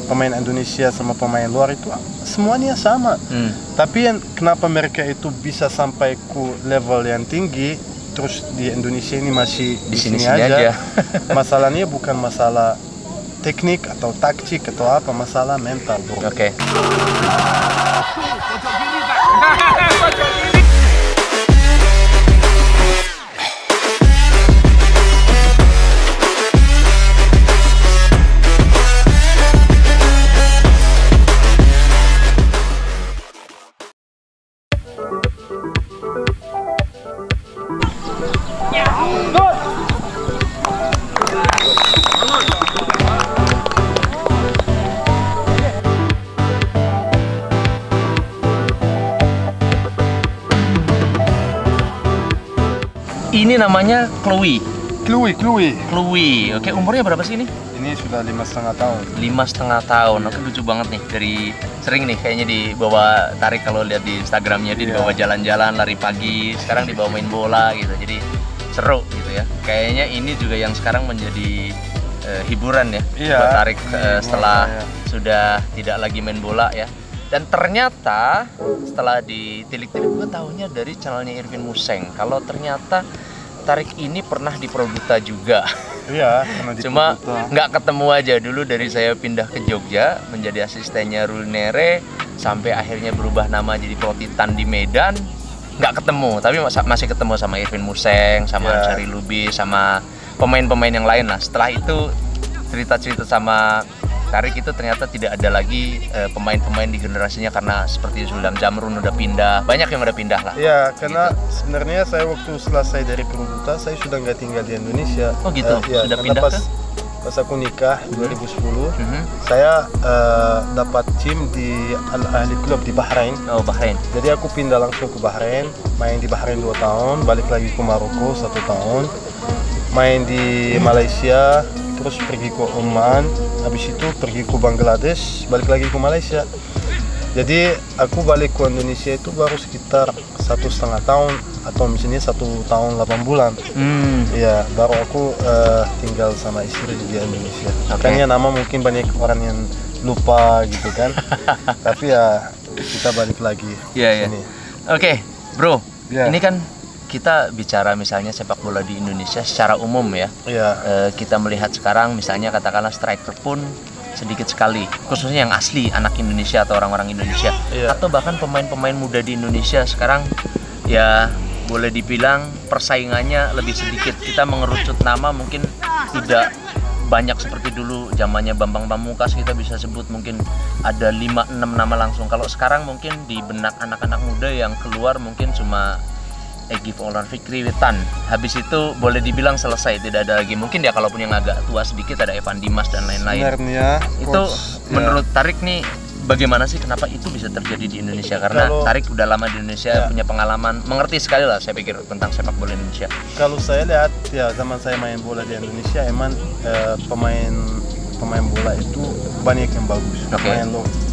pemain Indonesia sama pemain luar itu semuanya sama. Tapi kenapa mereka itu bisa sampai ke level yang tinggi, terus di Indonesia ini masih di sini aja. Masalahnya bukan masalah teknik atau taktik atau apa, masalah mental, bro. Oke. Ini namanya Chloe. Oke, umurnya berapa sih ini? Ini sudah 5,5 tahun. 5,5 tahun. Oke, lucu banget nih. Dari sering nih kayaknya dibawa tarik kalau lihat di Instagramnya, dia dibawa jalan-jalan, lari pagi. Sekarang dibawa main bola gitu. Jadi seru gitu ya. Kayaknya ini juga yang sekarang menjadi hiburan ya. Buat tarik setelah sudah tidak lagi main bola ya. Dan ternyata setelah ditilik-tilik, gue tahunya dari channelnya Irfin Museng. Kalau ternyata Tarik ini pernah di Produta juga. Iya, pernah di Cuma Produta. nggak ketemu aja dulu dari saya pindah ke Jogja menjadi asistennya Rulnere sampai akhirnya berubah nama jadi Protitan di Medan. Nggak ketemu, tapi masih ketemu sama Irfin Museng, sama Ansari Lubis, sama pemain-pemain yang lain lah. Setelah itu cerita-cerita sama Tarik itu ternyata tidak ada lagi pemain-pemain di generasinya karena seperti Zuldam Jamrun udah pindah, banyak yang udah pindah lah. Iya, karena sebenarnya saya waktu selesai dari Produta saya sudah nggak tinggal di Indonesia. Oh gitu, ya, sudah pindah pas aku nikah 2010, saya dapat tim di Al Ahli Club di Bahrain. Oh, Bahrain. Jadi aku pindah langsung ke Bahrain, main di Bahrain 2 tahun, balik lagi ke Maroko 1 tahun, main di Malaysia, terus pergi ke Oman, habis itu pergi ke Bangladesh, balik lagi ke Malaysia. Jadi aku balik ke Indonesia itu baru sekitar 1,5 tahun atau misalnya 1 tahun 8 bulan. Iya, baru aku tinggal sama istri di Indonesia. Makanya nama mungkin banyak orang yang lupa gitu kan. Tapi ya kita balik lagi sini. Oke, bro. Ini kan kita bicara misalnya sepak bola di Indonesia secara umum ya. Kita melihat sekarang misalnya katakanlah striker pun sedikit sekali, khususnya yang asli anak Indonesia atau orang-orang Indonesia, atau bahkan pemain-pemain muda di Indonesia sekarang ya boleh dibilang persaingannya lebih sedikit. Kita mengerucut nama mungkin tidak banyak seperti dulu zamannya Bambang Pamungkas, kita bisa sebut mungkin ada 5-6 nama langsung. Kalau sekarang mungkin di benak anak-anak muda yang keluar mungkin cuma Egy Maulana Fikri, Witan. Habis itu boleh dibilang selesai, tidak ada lagi. Mungkin ya kalaupun yang agak tua sedikit ada Evan Dimas dan lain-lain. Sebenarnya itu menurut Tarik nih bagaimana sih kenapa itu bisa terjadi di Indonesia? Karena Tarik udah lama di Indonesia, punya pengalaman, mengerti sekali lah saya pikir tentang sepak bola Indonesia. Kalau saya lihat ya zaman saya main bola di Indonesia emang pemain bola itu banyak yang bagus.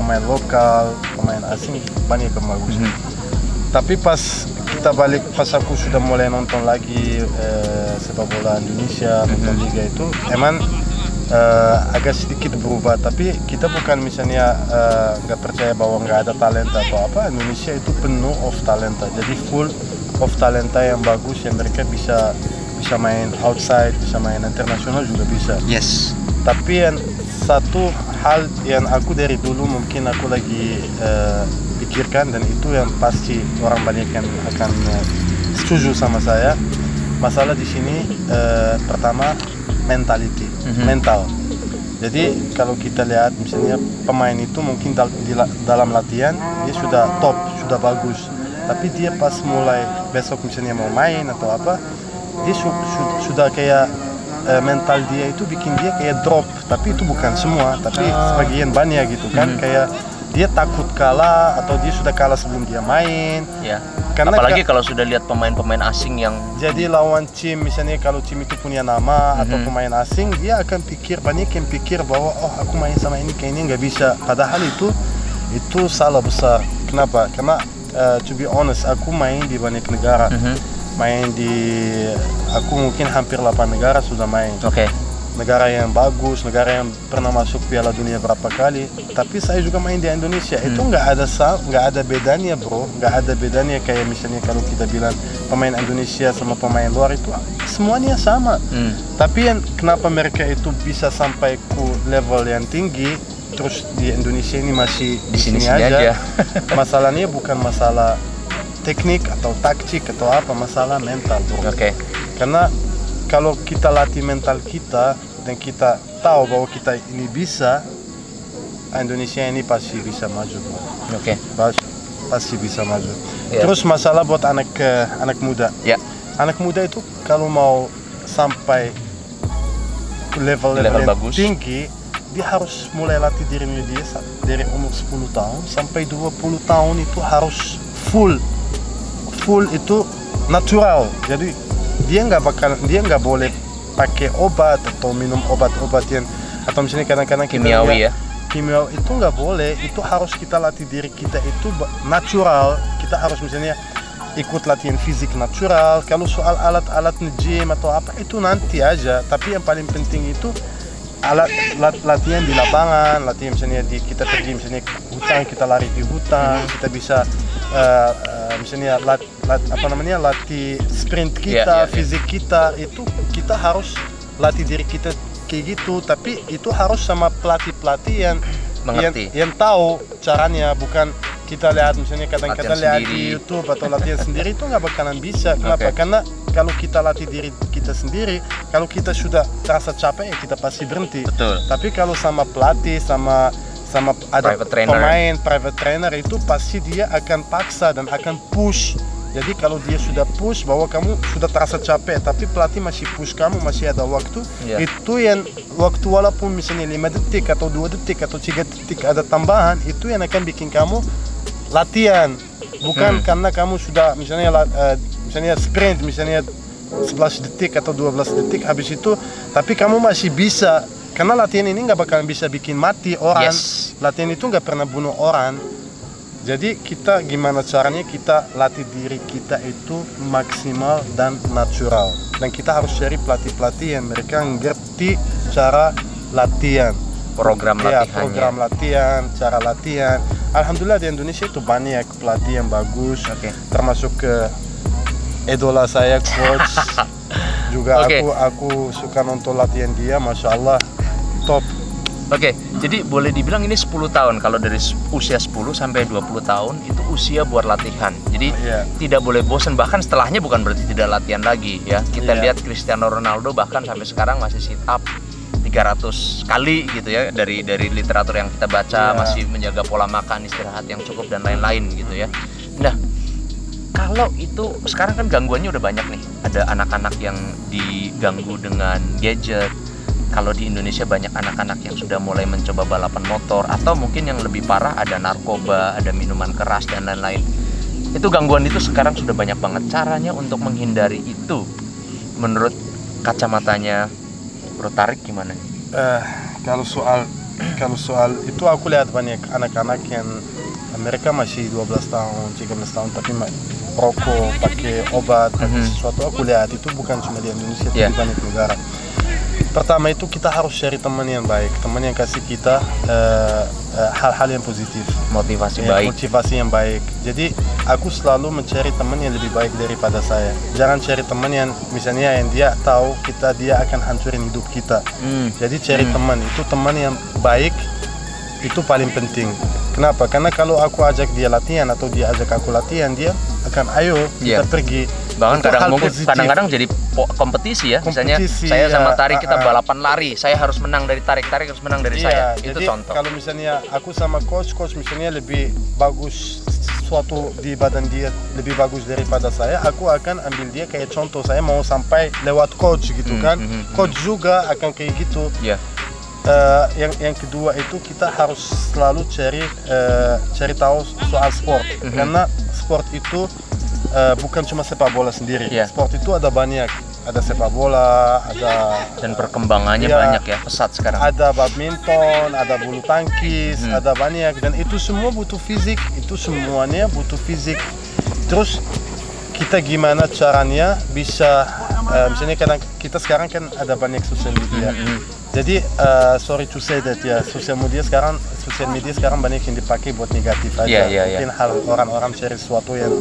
Pemain lokal, pemain asing banyak yang bagus. Tapi pas aku sudah mulai nonton lagi sepak bola Indonesia, nonton liga itu emang agak sedikit berubah. Tapi kita bukan misalnya nggak percaya bahwa nggak ada talenta atau apa. Indonesia itu penuh of talenta, jadi full of talenta yang bagus yang mereka bisa main outside, bisa main internasional juga bisa. Yes. Tapi yang satu hal yang aku dari dulu mungkin aku lagi pikirkan, dan itu yang pasti orang banyak yang akan setuju sama saya, masalah di sini pertama mentality, mental. Jadi kalau kita lihat misalnya pemain itu mungkin dalam latihan dia sudah top, sudah bagus, tapi dia pas mulai besok misalnya mau main atau apa, dia sudah kayak mental dia itu bikin dia kayak drop. Tapi itu bukan semua, tapi sebagian banyak gitu kan, kayak dia takut kalah atau dia sudah kalah sebelum dia main. Karena apalagi kalau sudah lihat pemain-pemain asing yang jadi lawan tim, misalnya kalau tim itu punya nama atau pemain asing, dia akan pikir, banyak yang pikir bahwa oh aku main sama ini kayaknya nggak bisa. Padahal itu salah besar. Kenapa? Karena to be honest, aku main di banyak negara. Aku mungkin hampir 8 negara sudah main. negara yang bagus, negara yang pernah masuk Piala Dunia berapa kali. Tapi saya juga main di Indonesia, itu nggak ada bedanya bro, nggak ada bedanya kayak misalnya kalau kita bilang pemain Indonesia sama pemain luar itu semuanya sama. Tapi yang kenapa mereka itu bisa sampai ke level yang tinggi, terus di Indonesia ini masih di sini aja. Masalahnya bukan masalah teknik atau taktik atau apa, masalah mental bro. Karena kalau kita latih mental kita dan kita tahu bahwa kita ini bisa, Indonesia ini pasti bisa maju bro. Pasti bisa maju. Terus masalah buat anak muda. Anak muda itu kalau mau sampai level bagus, tinggi, dia harus mulai latih dirinya dia dari umur 10 tahun sampai 20 tahun itu harus full itu natural. Jadi dia nggak boleh pakai obat atau minum obat-obat yang atau misalnya kadang-kadang kimiawi kimia itu nggak boleh. Itu harus kita latih diri kita itu natural. Kita harus misalnya ikut latihan fisik natural. Kalau soal alat-alat gym atau apa itu nanti aja, tapi yang paling penting itu latihan di lapangan, latihan misalnya kita pergi misalnya hutan, kita lari di hutan, kita bisa misalnya latih sprint kita, fisik kita, itu kita harus latih diri kita kayak gitu. Tapi itu harus sama pelatih yang mengerti, yang tahu caranya, bukan kita lihat misalnya kadang-kadang lihat di YouTube atau latihan sendiri itu nggak bakalan bisa. Kenapa? Karena kalau kita latih diri kita sendiri, kalau kita sudah terasa capek ya kita pasti berhenti. Tapi kalau sama pelatih, sama ada pemain private trainer itu pasti dia akan paksa dan akan push. Jadi kalau dia sudah push bahwa kamu sudah terasa capek, tapi pelatih masih push kamu, masih ada waktu, itu yang waktu walaupun misalnya 5 detik atau 2 detik atau 3 detik ada tambahan, itu yang akan bikin kamu latihan. Bukan karena kamu sudah misalnya sprint misalnya 11 detik atau 12 detik habis itu, tapi kamu masih bisa. Karena latihan ini nggak bakalan bisa bikin mati orang. Latihan itu nggak pernah bunuh orang. Jadi kita gimana caranya kita latih diri kita itu maksimal dan natural. Dan kita harus cari pelatih-pelatih yang mereka ngerti cara latihan. Program latihan, cara latihan. Alhamdulillah di Indonesia itu banyak pelatih yang bagus. Termasuk ke idola saya, coach. Juga aku suka nonton latihan dia, masya Allah, top. Jadi boleh dibilang ini 10 tahun. Kalau dari usia 10 sampai 20 tahun itu usia buat latihan. Jadi tidak boleh bosan. Bahkan setelahnya bukan berarti tidak latihan lagi ya. Kita lihat Cristiano Ronaldo bahkan sampai sekarang masih sit up 300 kali gitu ya. Dari literatur yang kita baca, masih menjaga pola makan, istirahat yang cukup dan lain-lain gitu ya. Nah, kalau itu sekarang kan gangguannya udah banyak nih. Ada anak-anak yang diganggu dengan gadget. Kalau di Indonesia banyak anak-anak yang sudah mulai mencoba balapan motor, atau mungkin yang lebih parah ada narkoba, ada minuman keras dan lain-lain. Itu gangguan itu sekarang sudah banyak banget. Caranya untuk menghindari itu menurut kacamatanya Bro Tarik gimana nih? Kalau soal itu aku lihat banyak anak-anak yang mereka masih 12 tahun, 13 tahun tapi rokok, pakai obat, pakai sesuatu. Aku lihat itu bukan cuma di Indonesia, tapi banyak negara. Pertama itu kita harus cari teman yang baik, teman yang kasih kita hal-hal yang positif, motivasi yang baik. Jadi aku selalu mencari teman yang lebih baik daripada saya. Jangan cari teman yang misalnya yang dia tahu dia akan hancurin hidup kita. Jadi cari teman yang baik, itu paling penting. Kenapa? Karena kalau aku ajak dia latihan atau dia ajak aku latihan, dia akan ayo kita pergi. Bahkan kadang-kadang jadi kompetisi ya. Misalnya saya sama Tarik kita balapan lari, saya harus menang dari Tarik harus menang dari saya. Itu jadi contoh. Kalau misalnya aku sama coach misalnya lebih bagus sesuatu di badan dia lebih bagus daripada saya, aku akan ambil dia kayak contoh. Saya mau sampai lewat coach gitu kan. Coach juga akan kayak gitu. Yang kedua itu kita harus selalu cari tahu soal sport. Karena sport itu bukan cuma sepak bola sendiri. Sport itu ada banyak, ada sepak bola, dan perkembangannya banyak ya, pesat sekarang. Ada badminton, ada bulu tangkis, ada banyak, dan itu semua butuh fisik. Itu semuanya butuh fisik. Terus kita gimana caranya bisa misalnya kadang kita sekarang kan ada banyak sosial media. Jadi sorry to say that ya, sosial media sekarang banyak yang dipakai buat negatif aja. Mungkin hal orang-orang cari sesuatu yang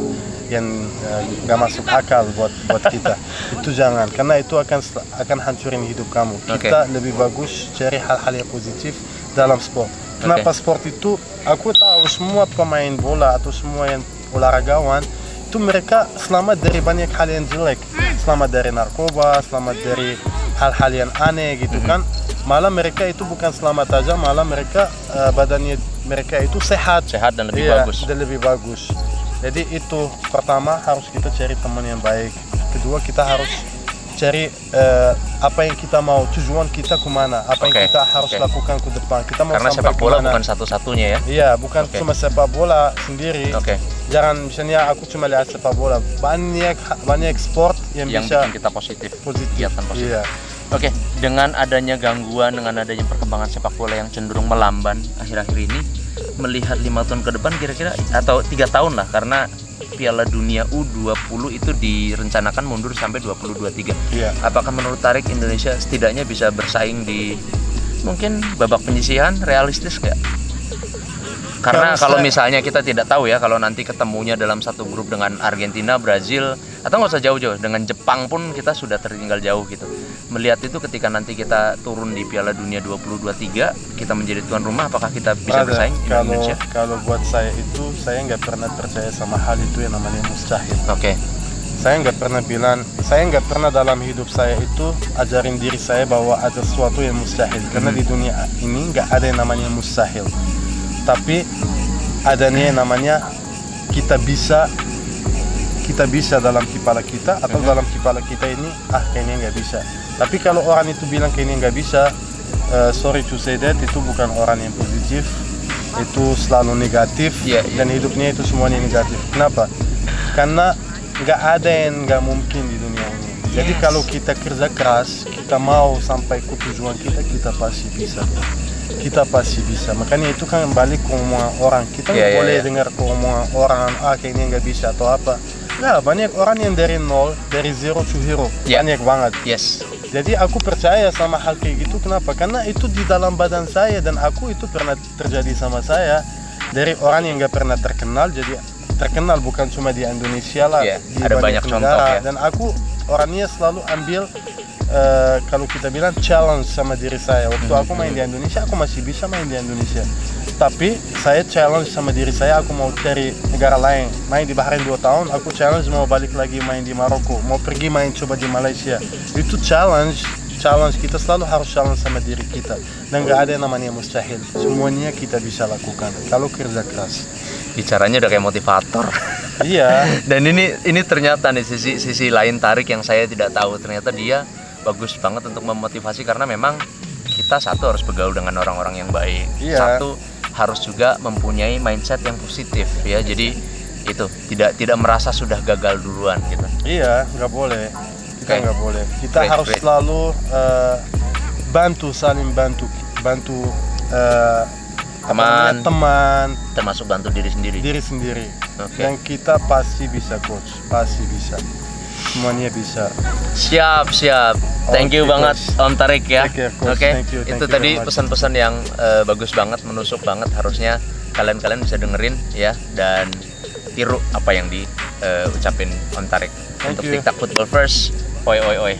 nggak masuk akal buat kita. Itu jangan, karena itu akan hancurin hidup kamu. Kita lebih bagus cari hal-hal yang positif dalam sport. Kenapa sport itu? Aku tahu semua pemain bola atau semua yang olahragawan itu mereka selamat dari banyak hal yang jelek, selamat dari narkoba, selamat dari hal-hal yang aneh gitu kan. Malah mereka itu bukan selamat aja, malah mereka badannya mereka itu sehat dan lebih bagus. Jadi itu pertama harus kita cari teman yang baik. Kedua kita harus cari apa yang kita mau, tujuan kita kemana, apa yang kita harus lakukan ke depan. Kita mau karena sampai sepak bola kemana. Bukan satu-satunya ya. Iya, bukan cuma sepak bola sendiri. Jangan misalnya aku cuma lihat sepak bola, banyak sport yang bisa bikin kita positif. Kegiatan positif. Iya. Dengan adanya gangguan, dengan adanya perkembangan sepak bola yang cenderung melamban akhir-akhir ini, melihat 5 tahun ke depan kira-kira atau 3 tahun lah, karena Piala Dunia U20 itu direncanakan mundur sampai 2023. Apakah menurut Tarik Indonesia setidaknya bisa bersaing di mungkin babak penyisihan, realistis nggak? Karena kalau misalnya kita tidak tahu ya, kalau nanti ketemunya dalam satu grup dengan Argentina, Brazil, atau nggak usah jauh-jauh, dengan Jepang pun kita sudah tertinggal jauh gitu. Melihat itu ketika nanti kita turun di Piala Dunia 2023, kita menjadi tuan rumah, apakah kita bisa bersaing di Indonesia? Kalau buat saya itu, saya nggak pernah percaya sama hal itu yang namanya mustahil. Saya nggak pernah dalam hidup saya itu ajarin diri saya bahwa ada sesuatu yang mustahil. Karena di dunia ini nggak ada yang namanya mustahil. Tapi adanya yang namanya kita bisa dalam kepala kita, atau dalam kepala kita ini kayaknya nggak bisa. Tapi kalau orang itu bilang kayaknya nggak bisa, sorry to say that, itu bukan orang yang positif, itu selalu negatif. Dan hidupnya itu semuanya negatif. Kenapa? Karena nggak ada yang nggak mungkin di dunia ini. Jadi kalau kita kerja keras, kita mau sampai ke tujuan kita pasti bisa. Kita pasti bisa. Makanya itu kan balik ke omongan orang. Kita nggak boleh dengar ke omongan orang, kayaknya nggak bisa atau apa. Nah, banyak orang yang dari nol, dari zero to hero, banyak banget. Jadi aku percaya sama hal kayak gitu. Kenapa? Karena itu di dalam badan saya, dan aku itu pernah terjadi sama saya. Dari orang yang nggak pernah terkenal, jadi terkenal bukan cuma di Indonesia lah, di ada banyak contoh ya. Dan aku orangnya selalu ambil kalau kita bilang challenge sama diri saya. Waktu aku main di Indonesia, aku masih bisa main di Indonesia. Tapi saya challenge sama diri saya, aku mau cari negara lain. Main di Bahrain 2 tahun, aku challenge mau balik lagi main di Maroko, mau pergi main coba di Malaysia. Itu challenge kita selalu harus challenge sama diri kita. Dan gak ada yang namanya mustahil. Semuanya kita bisa lakukan kalau kerja keras. Bicaranya udah kayak motivator. Dan ini ternyata nih sisi lain Tarik yang saya tidak tahu. Ternyata dia bagus banget untuk memotivasi, karena memang kita satu harus bergaul dengan orang-orang yang baik. Satu harus juga mempunyai mindset yang positif ya. Jadi itu tidak merasa sudah gagal duluan gitu. Nggak boleh. Kita nggak boleh. Kita harus selalu saling bantu teman, termasuk bantu diri sendiri. Dan kita pasti bisa, coach, pasti bisa. Semuanya bisa. Siap. Thank you banget Om Tarik ya. Thank you tadi pesan-pesan yang bagus banget, menusuk banget. Harusnya kalian bisa dengerin ya, dan tiru apa yang diucapin Om Tarik. Untuk TikTok Football First. Oi. Oi.